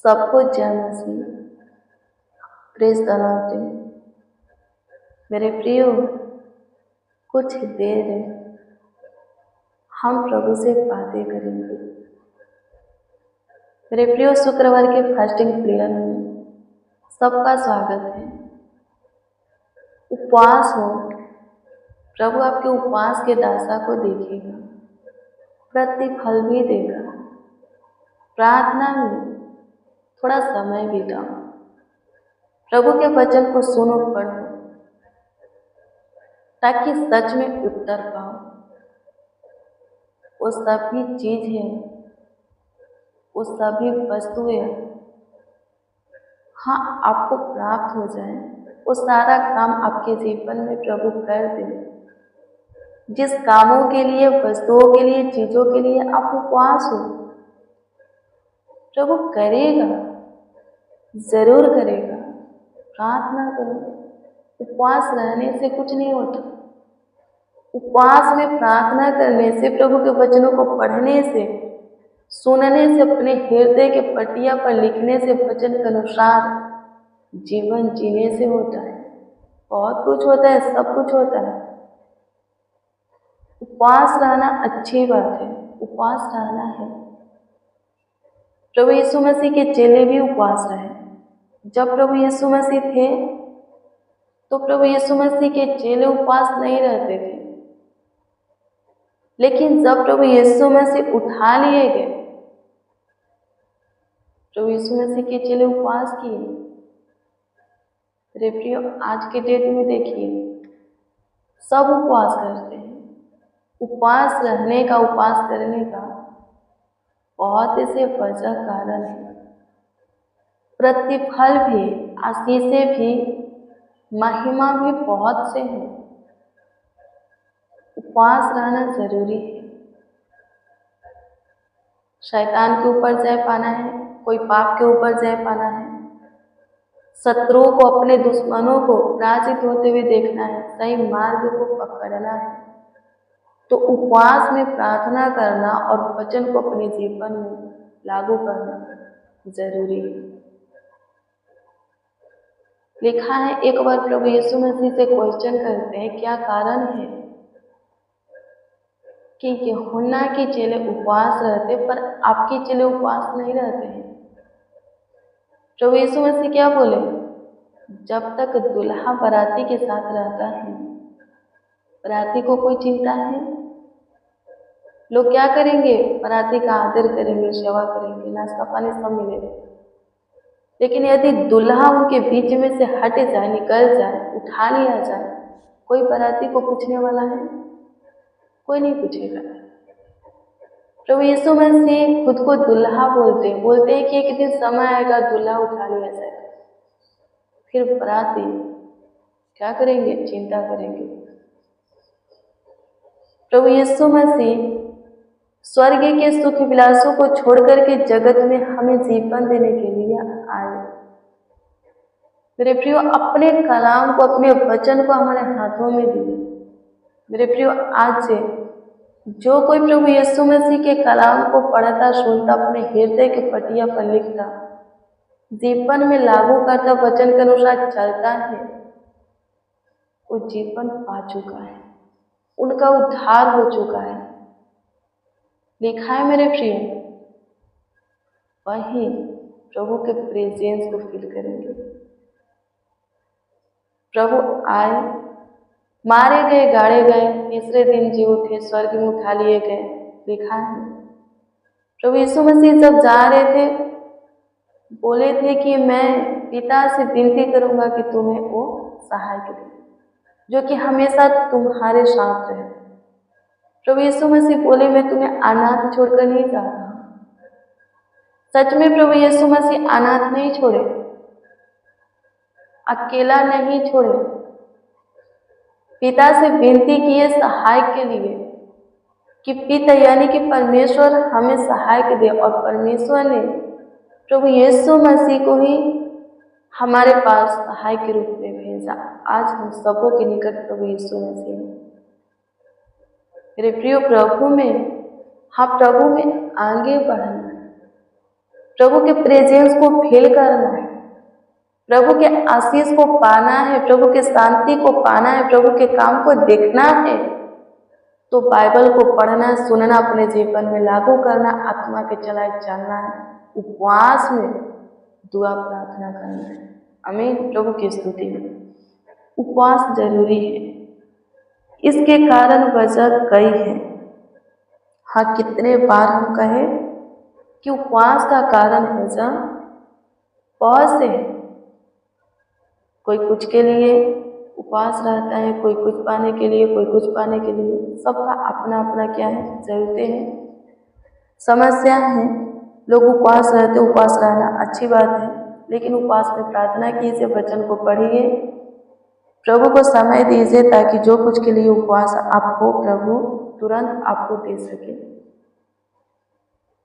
सबको जय मसीह। Praise the Lord. मेरे प्रियो, कुछ देर है हम प्रभु से बातें करेंगे। मेरे प्रियो, शुक्रवार के फास्टिंग प्रेयर में सबका स्वागत है। उपवास हो, प्रभु आपके उपवास के दासा को देखेगा, प्रतिफल भी देगा। प्रार्थना में थोड़ा समय बिताओ, प्रभु के वचन को सुनो, पढ़ो, ताकि सच में उत्तर पाओ। वो सभी चीजें, वो सभी वस्तुएं आपको प्राप्त हो जाए, वो सारा काम आपके जीवन में प्रभु कर दे। जिस कामों के लिए, वस्तुओं के लिए, चीजों के लिए आप उपवास हो, प्रभु करेगा, जरूर करेगा। प्रार्थना करो। उपवास रहने से कुछ नहीं होता। उपवास में प्रार्थना करने से, प्रभु के वचनों को पढ़ने से, सुनने से, अपने हृदय के पटिया पर लिखने से, वचन के अनुसार जीवन जीने से होता है। बहुत कुछ होता है, सब कुछ होता है। उपवास रहना अच्छी बात है, उपवास रहना है। प्रभु यीशु मसीह के चेले भी उपवास रहे। जब प्रभु यीशु मसीह थे तो प्रभु यीशु मसीह के चेले उपवास नहीं रहते थे, लेकिन जब प्रभु यीशु मसीह उठा लिए गए, प्रभु यीशु मसीह के चेले उपवास किए। मेरे प्रियो, आज के डेट में देखिए, सब उपवास करते हैं। उपवास रहने का, उपवास करने का बहुत ऐसे वजह कारण है। प्रतिफल भी, आशीषें भी, महिमा भी बहुत से हैं। उपवास रहना जरूरी है। शैतान के ऊपर जय पाना है, कोई पाप के ऊपर जय पाना है, शत्रुओं को, अपने दुश्मनों को पराजित होते हुए देखना है, सही मार्ग को पकड़ना है, तो उपवास में प्रार्थना करना और वचन को अपने जीवन में लागू करना जरूरी है। लिखा है, एक बार प्रभु यीशु मसीह से क्वेश्चन करते हैं, क्या कारण है कि यूहन्ना के चेले उपवास रहते पर आपके चेले उपवास नहीं रहते हैं? प्रभु यीशु मसीह क्या बोले? जब तक दुल्हा बराती के साथ रहता है, बराती को कोई चिंता है? लोग क्या करेंगे? बराती का आदर करेंगे, सेवा करेंगे, नाश्ता पानी सब मिलेगा। लेकिन यदि दुल्हा उनके बीच में से हट जाए, निकल जाए, उठा लिया जाए, कोई बराती को पूछने वाला है? कोई नहीं पूछेगा। प्रभु यीशु मसीह खुद को दुल्हा बोलते हैं कि एक दिन समय आएगा, दुल्हा उठा लिया जाएगा। फिर बराती क्या करेंगे? चिंता करेंगे। प्रभु यीशु मसीह स्वर्ग के सुख विलासों को छोड़कर के जगत में हमें जीवन देने के लिए आए। मेरे प्रियो, अपने कलाम को, अपने वचन को हमारे हाथों में दिए। मेरे प्रियो, आज से जो कोई प्रभु यीशु मसीह के कलाम को पढ़ता, सुनता, अपने हृदय के पटिया पर लिखता, जीवन में लागू करता, वचन के अनुसार चलता है, वो जीवन पा चुका है, उनका उद्धार हो चुका है। लिखा है मेरे प्रिय, वही प्रभु के प्रेजेंस को फील करेंगे। प्रभु आए, मारे गए, गाड़े गए, तीसरे दिन जी उठे, स्वर्ग में उठा लिए गए। लिखा है, प्रभु यीशु मसीह जब जा रहे थे, बोले थे कि मैं पिता से विनती करूंगा कि तुम्हें वो सहायक दे, जो कि हमेशा तुम्हारे साथ रहे। प्रभु यीशु मसीह बोले, मैं तुम्हें अनाथ छोड़कर नहीं जा रहा। सच में प्रभु यीशु मसीह अनाथ नहीं छोड़े, अकेला नहीं छोड़े। पिता से विनती किए सहायक के लिए कि पिता यानी कि परमेश्वर हमें सहायक दे, और परमेश्वर ने प्रभु यीशु मसीह को ही हमारे पास सहायक के रूप में भेजा। आज हम सबों के निकट प्रभु यीशु मसीह है। मेरे प्रिय, प्रभु में, प्रभु में आगे बढ़ना, प्रभु के प्रेजेंस को फील करना है, प्रभु के आशीष को पाना है, प्रभु के शांति को पाना है, प्रभु के काम को देखना है, तो बाइबल को पढ़ना, सुनना, अपने जीवन में लागू करना, आत्मा के चलाए चलना है, उपवास में दुआ प्रार्थना करना है। आमीन। प्रभु की स्तुति में उपवास जरूरी है। इसके कारण वजह कई है। हाँ, कितने बार हम कहें कि उपवास का कारण वजह बहुत से है। कोई कुछ के लिए उपवास रहता है, कोई कुछ पाने के लिए, कोई कुछ पाने के लिए। सबका अपना अपना क्या है, जरूरतें हैं, समस्या है। लोग उपवास रहते, उपवास रहना अच्छी बात है, लेकिन उपवास में प्रार्थना कीजिए, वचन को पढ़िए, प्रभु को समय दीजिए, ताकि जो कुछ के लिए उपवास आपको प्रभु तुरंत आपको दे सके।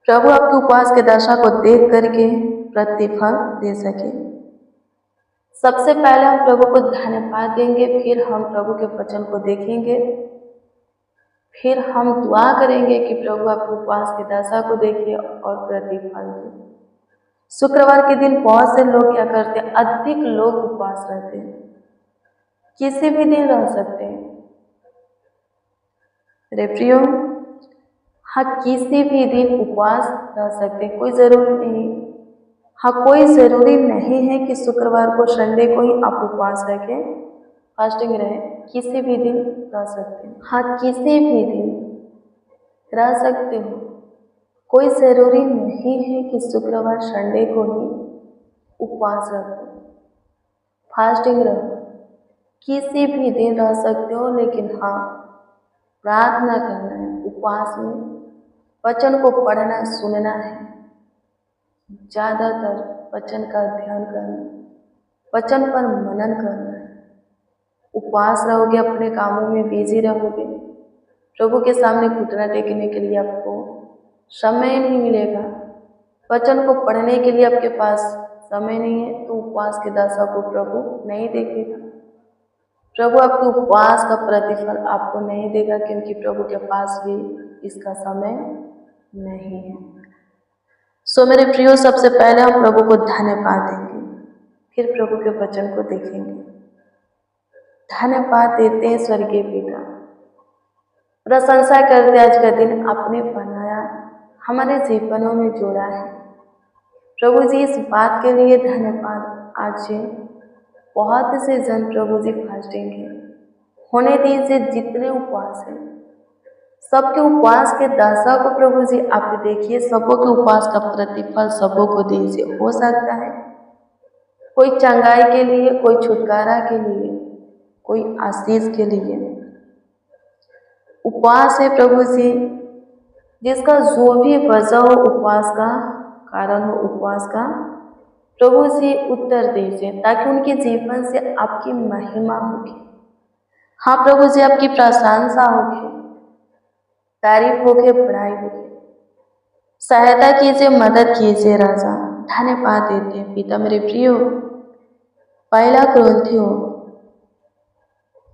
प्रभु आपके उपवास के दशा को देख करके प्रतिफल दे सके। सबसे पहले हम प्रभु को धन्यवाद देंगे, फिर हम प्रभु के वचन को देखेंगे, फिर हम दुआ करेंगे कि प्रभु आपके उपवास की दशा को देखिए और प्रतिफल दे। शुक्रवार के दिन बहुत से लोग क्या करते हैं, अधिक लोग उपवास रहते हैं। किसी भी दिन रह सकते हैं मेरे प्रियो, हाँ, किसी भी दिन उपवास रह सकते हैं, कोई जरूरी नहीं। हाँ, कोई ज़रूरी नहीं है कि शुक्रवार को, संडे को ही आप उपवास रखें, फास्टिंग रहे। किसी भी दिन रह सकते हैं। हाँ, किसी भी दिन रह सकते हो। कोई ज़रूरी नहीं है कि शुक्रवार, संडे को ही उपवास रखो, फास्टिंग रखो। किसी भी दिन रह सकते हो, लेकिन हाँ, प्रार्थना करना है। उपवास में वचन को पढ़ना, सुनना है, ज़्यादातर वचन का ध्यान करना, वचन पर मनन करना है। उपवास रहोगे, अपने कामों में बिजी रहोगे, प्रभु के सामने घुटना टेकने के लिए आपको समय नहीं मिलेगा, वचन को पढ़ने के लिए आपके पास समय नहीं है, तो उपवास के दशा को प्रभु नहीं देखेगा। प्रभु आपके उपवास का प्रतिफल आपको नहीं देगा, क्योंकि प्रभु के पास भी इसका समय नहीं है। सो मेरे प्रियो, सबसे पहले हम प्रभु को धन्यवाद देंगे, फिर प्रभु के वचन को देखेंगे। धन्यवाद देते हैं स्वर्गीय पिता, प्रशंसा करते आज का दिन आपने बनाया, हमारे जीवनों में जोड़ा है। प्रभु जी, इस बात के लिए धन्यवाद। आज बहुत से जन प्रभु जी फास्टिंग है, होने दीजिए जितने उपवास हैं, सबके उपवास के दशा को प्रभु जी आप देखिए, सबों के उपवास का प्रतिफल सबों को दीजिए। हो सकता है कोई चंगाई के लिए, कोई छुटकारा के लिए, कोई आशीष के लिए उपवास है प्रभु जी, जिसका जो भी वजह हो, उपवास का कारण हो, उपवास का प्रभु जी उत्तर दीजिए, ताकि उनके जीवन से आपकी महिमा होगी। हाँ प्रभु जी, आपकी प्रशंसा होगी, तारीफ होगी, बड़ाई होगी। सहायता कीजिए, मदद कीजिए राजा। धन्यवाद देते हैं पिता। मेरे प्रियो, पहला कुरिन्थियों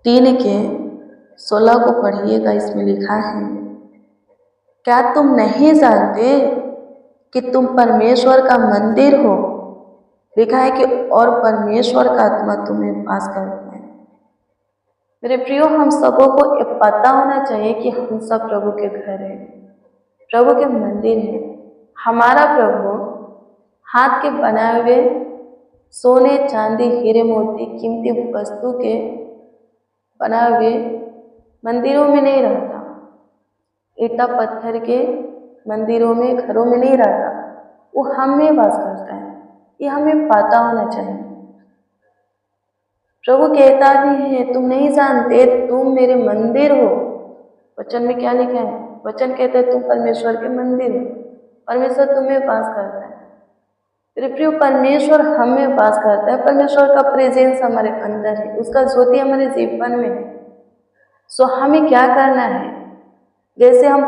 3:16 को पढ़िएगा, इसमें लिखा है, क्या तुम नहीं जानते कि तुम परमेश्वर का मंदिर हो? लिखा है कि और परमेश्वर का आत्मा तुम्हें वास करता है। मेरे प्रियो, हम सबों को ये पता होना चाहिए कि हम सब प्रभु के घर हैं, प्रभु के मंदिर हैं। हमारा प्रभु हाथ के बनाए हुए सोने, चांदी, हीरे, मोती, कीमती वस्तु के बनाए हुए मंदिरों में नहीं रहता, ईटा पत्थर के मंदिरों में, घरों में नहीं रहता, वो हम में वास करता है। ये हमें पता होना चाहिए। प्रभु कहता भी है, तुम नहीं जानते, तुम मेरे मंदिर हो। वचन में क्या लिखा है? वचन कहता है तुम परमेश्वर के मंदिर हो, परमेश्वर तुम्हें वास करता है। मेरे प्रिय, परमेश्वर हमें वास करता है, परमेश्वर का प्रेजेंस हमारे अंदर है, उसका ज्योति हमारे जीवन में है। सो हमें क्या करना है? जैसे हम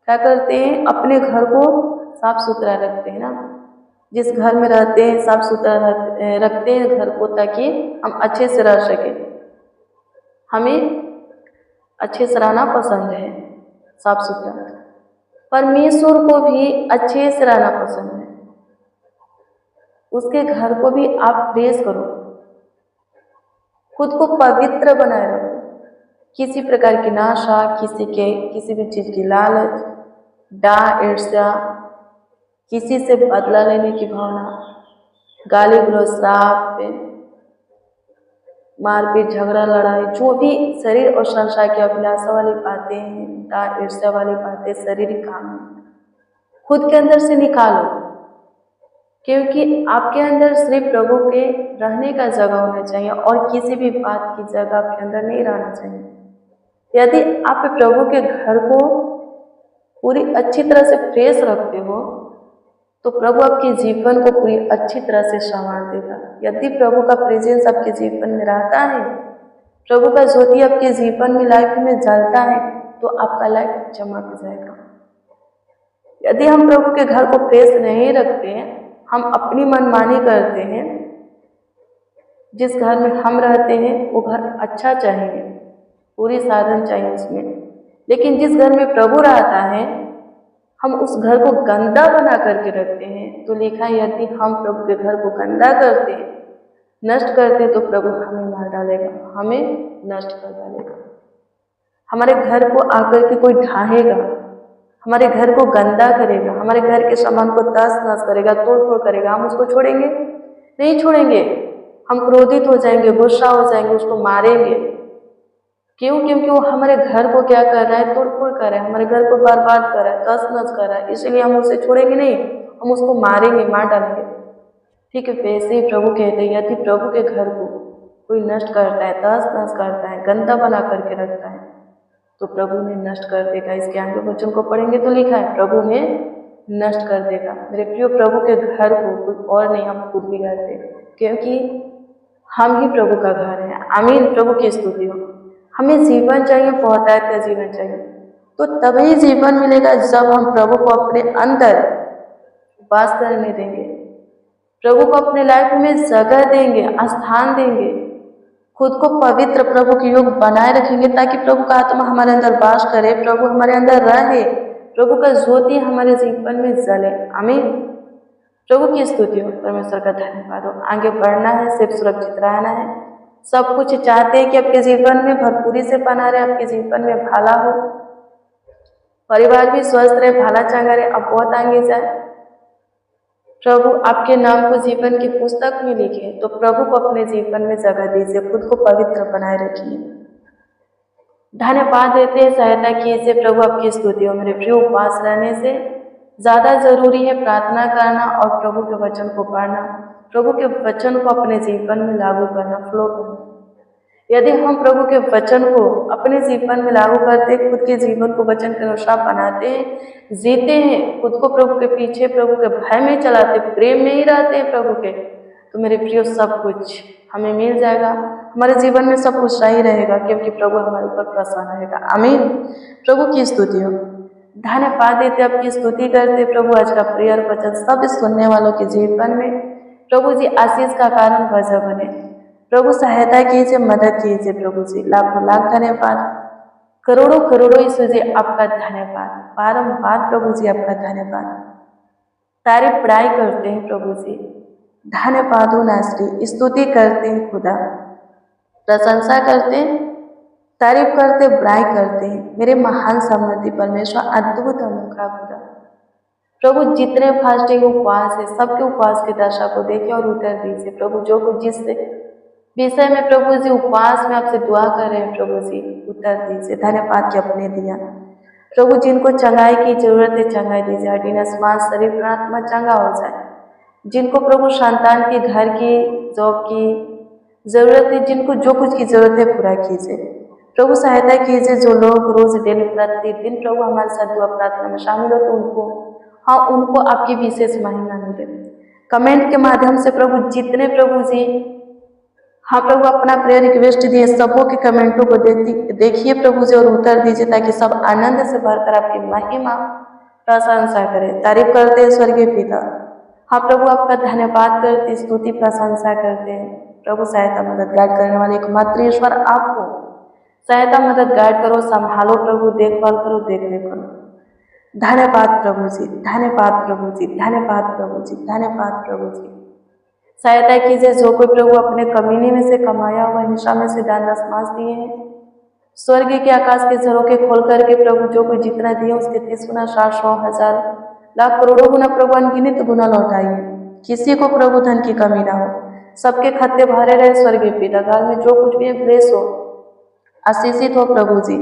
क्या करते हैं, अपने घर को साफ सुथरा रखते हैं ना, जिस घर में रहते हैं साफ सुथरा रखते हैं घर को, ताकि हम अच्छे से रह सकें। हमें अच्छे से रहना पसंद है, साफ सुथरा। परमेश्वर को भी अच्छे से रहना पसंद है। उसके घर को भी आप प्रेस करो, खुद को पवित्र बनाए रखो। किसी प्रकार की नाशा, किसी भी चीज की लालच, डाह, ईर्ष्या, किसी से बदला लेने की भावना, गाली गलौज, श्राप, मारपीट, झगड़ा, लड़ाई, जो भी शरीर और संसार की अभिलाषा वाली बातें हैं, डाह, ईर्ष्या वाली बातें, शारीरिक काम है, खुद के अंदर से निकालो। क्योंकि आपके अंदर सिर्फ प्रभु के रहने का जगह होना चाहिए और किसी भी बात की जगह आपके अंदर नहीं रहना चाहिए। यदि आप प्रभु के घर को पूरी अच्छी तरह से फ्रेश रखते हो तो प्रभु आपके जीवन को पूरी अच्छी तरह से संवार देगा। यदि प्रभु का प्रेजेंस आपके जीवन में रहता है, प्रभु का ज्योति आपके जीवन में, लाइफ में जलता है, तो आपका लाइफ चमक जाएगा। यदि हम प्रभु के घर को फ्रेश नहीं रखते हैं, हम अपनी मनमानी करते हैं, जिस घर में हम रहते हैं वो घर अच्छा चाहिए, पूरी साधन चाहिए उसमें, लेकिन जिस घर में प्रभु रहता है हम उस घर को गंदा बना करके रखते हैं। तो लिखा है यदि हम प्रभु के घर को गंदा करते हैं, नष्ट करते हैं, तो प्रभु हमें मार डालेगा, हमें नष्ट कर डालेगा। हमारे घर को आकर के कोई ढाहेगा, हमारे घर को गंदा करेगा, हमारे घर के सामान को तस नस करेगा, तोड़ फोड़ करेगा, हम उसको छोड़ेंगे? नहीं छोड़ेंगे। हम क्रोधित हो जाएंगे, गुस्सा हो जाएंगे, उसको मारेंगे। क्यों? क्योंकि वो हमारे घर को क्या कर रहा है? तोड़ फोड़ कर रहा है, हमारे घर को बर्बाद कर रहा है, तस नस कर रहा है, इसलिए हम उसे छोड़ेंगे नहीं, हम उसको मारेंगे, मार डालेंगे। ठीक है, वैसे ही प्रभु कहते हैं यदि प्रभु के घर को कोई नष्ट करता है, तस नस करता है, गंदा बना करके रखता है, तो प्रभु ने नष्ट कर देगा। इसके आगे वचन को पढ़ेंगे तो लिखा है प्रभु ने नष्ट कर देगा। मेरे प्रिय, प्रभु के घर को कोई और नहीं, हम खुद बिगाड़ते, क्योंकि हम ही प्रभु का घर है। आमीन, प्रभु की स्तुति हो। हमें जीवन चाहिए, बहुतायत का जीवन चाहिए, तो तभी जीवन मिलेगा जब हम प्रभु को अपने अंदर वास करने देंगे, प्रभु को अपने लाइफ में जगह देंगे, स्थान देंगे, खुद को पवित्र प्रभु के योग बनाए रखेंगे, ताकि प्रभु का आत्मा हमारे अंदर वास करे, प्रभु हमारे अंदर रहे, प्रभु का ज्योति हमारे जीवन में जले। आमीन, प्रभु की स्तुति हो, परमेश्वर का धन्यवाद हो। आगे बढ़ना है, सिर्फ सुरक्षित रहना है। सब कुछ चाहते हैं कि आपके जीवन में भरपूरी से बना रहे, आपके जीवन में भला हो, परिवार भी स्वस्थ रहे, भला चंगा रहे, आप बहुत आगे जाए, प्रभु आपके नाम को जीवन की पुस्तक में लिखे। तो प्रभु को अपने जीवन में जगह दीजिए, खुद को पवित्र बनाए रखिए। धन्यवाद देते हैं, सहायता कीजिए प्रभु, आपकी स्तुति हो। मेरे प्रिय, उपवास रहने से ज़्यादा जरूरी है प्रार्थना करना और प्रभु के वचन को पढ़ना, प्रभु के वचन को अपने जीवन में लागू करना, फ्लो करना। यदि हम प्रभु के वचन को अपने जीवन में लागू करते, खुद के जीवन को वचन के अनुसार बनाते हैं, जीते हैं, खुद को प्रभु के पीछे, प्रभु के भय में चलाते, प्रेम में ही रहते हैं प्रभु के, तो मेरे प्रिय सब कुछ हमें मिल जाएगा, हमारे जीवन में सब कुछ सही रहेगा, क्योंकि प्रभु हमारे ऊपर प्रसन्न रहेगा। आमीन, प्रभु की स्तुति हो। धन्यवाद देते, आपकी स्तुति करते प्रभु, आज का प्रेयर वचन सब सुनने वालों के जीवन में प्रभु जी आशीष का कारण वजह बने। प्रभु सहायता कीजिए, मदद कीजिए प्रभु जी। लाखों लाख धन्यवाद, करोड़ों करोड़ों यीशु जी आपका धन्यवाद, बारंबार प्रभु जी आपका धन्यवाद। तारीफ बड़ाई करते हैं प्रभु जी, धन्यवाद हो नासरी, स्तुति करते हैं खुदा, प्रशंसा करते हैं, तारीफ करते, बड़ाई करते हैं मेरे महान समर्थी परमेश्वर, अद्भुत अनोखा खुदा। प्रभु जितने फास्टिंग उपवास है, सबके उपवास की दशा को देखिए और उत्तर दीजिए प्रभु। जो कुछ जिस विषय में प्रभु जी उपवास में आपसे दुआ कर रहे हैं प्रभु जी, उत्तर दीजिए। धन्यवाद कि अपने दिया प्रभु। जिनको चंगाई की जरूरत है, चंगाई दीजिए, हड्डी मांस शरीर प्राणात्मा चंगा हो जाए। जिनको प्रभु संतान की, घर की, जॉब की जरूरत है, जिनको जो कुछ की जरूरत है पूरा कीजिए प्रभु। सहायता कीजिए जो लोग रोज डेली प्रतिदिन प्रभु हमारे साथ दुआ प्रार्थना में शामिल हो, तो उनको आपकी विशेष महिमा मिले। कमेंट के माध्यम से प्रभु जितने प्रभु जी प्रभु अपना प्रेयर रिक्वेस्ट दिए, सबों के कमेंटों को देखिए प्रभु जी और उत्तर दीजिए, ताकि सब आनंद से भरकर आपकी महिमा प्रशंसा करें। तारीफ करते हैं स्वर्गीय पिता। प्रभु आपका धन्यवाद करते, स्तुति प्रशंसा करते हैं प्रभु। सहायता मदद गाइड करने वाले एकमात्र ईश्वर आपको सहायता मदद गाइड करो, संभालो प्रभु, देखभाल करो, देख रेख करो। धन्यवाद प्रभु जी, धन्यवाद प्रभु जी, धन्यवाद प्रभु जी, धन्यवाद प्रभु जी। सहायता कीजिए जो कोई प्रभु अपने कमीने में से कमाया हुआ हिंसा में से दान दशमांश दिए हैं, स्वर्ग के आकाश के झरोखे खोल करके प्रभु जो कोई जितना दिए उसके 30 गुना 60 100 1000 लाख करोड़ों गुना प्रभु अनगिनत गुना लौटाइए। किसी को प्रभु धन की कमी ना हो, सबके खत्ते भरे रहे स्वर्गीय पिता। घर में जो कुछ भी ब्लेस हो, आशीषित हो प्रभु जी।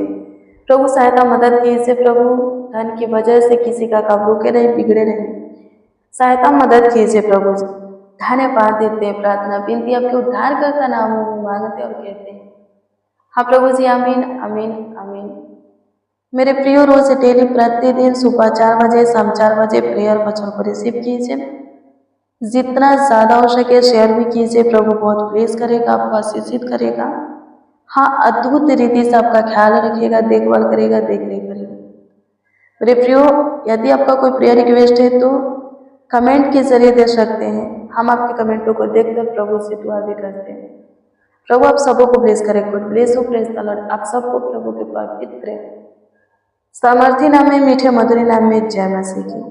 प्रभु सहायता मदद कीजिए प्रभु, धन की वजह से किसी का काम रुके नहीं, बिगड़े नहीं, सहायता मदद कीजिए प्रभु जी। धन्यवाद देते हैं, प्रार्थना विनती आपके उद्धार करता नाम में मांगते और कहते हैं हाँ प्रभु जी, आमीन आमीन आमीन। मेरे प्रियो, रोज डेली प्रतिदिन सुबह 4 बजे शाम 4 बजे प्रेयर वचन को रिसीव कीजिए। जितना ज़्यादा हो सके शेयर भी कीजिए, प्रभु बहुत प्रेस करेगा, आपको आशीषित करेगा। हाँ, अद्भुत रीति से आपका ख्याल रखेगा, देखभाल करेगा, देख रेख करेगा। मेरे प्रियो, यदि आपका कोई प्रेयर रिक्वेस्ट है तो कमेंट के जरिए दे सकते हैं। हम आपके कमेंटों को देखकर प्रभु से दुआ भी करते हैं। प्रभु आप सबको को ब्लेस करे, God bless you, praise the Lord. आप सबको प्रभु के पवित्र सामर्थी नाम में, मीठे मधुर नाम में जय मसीह की।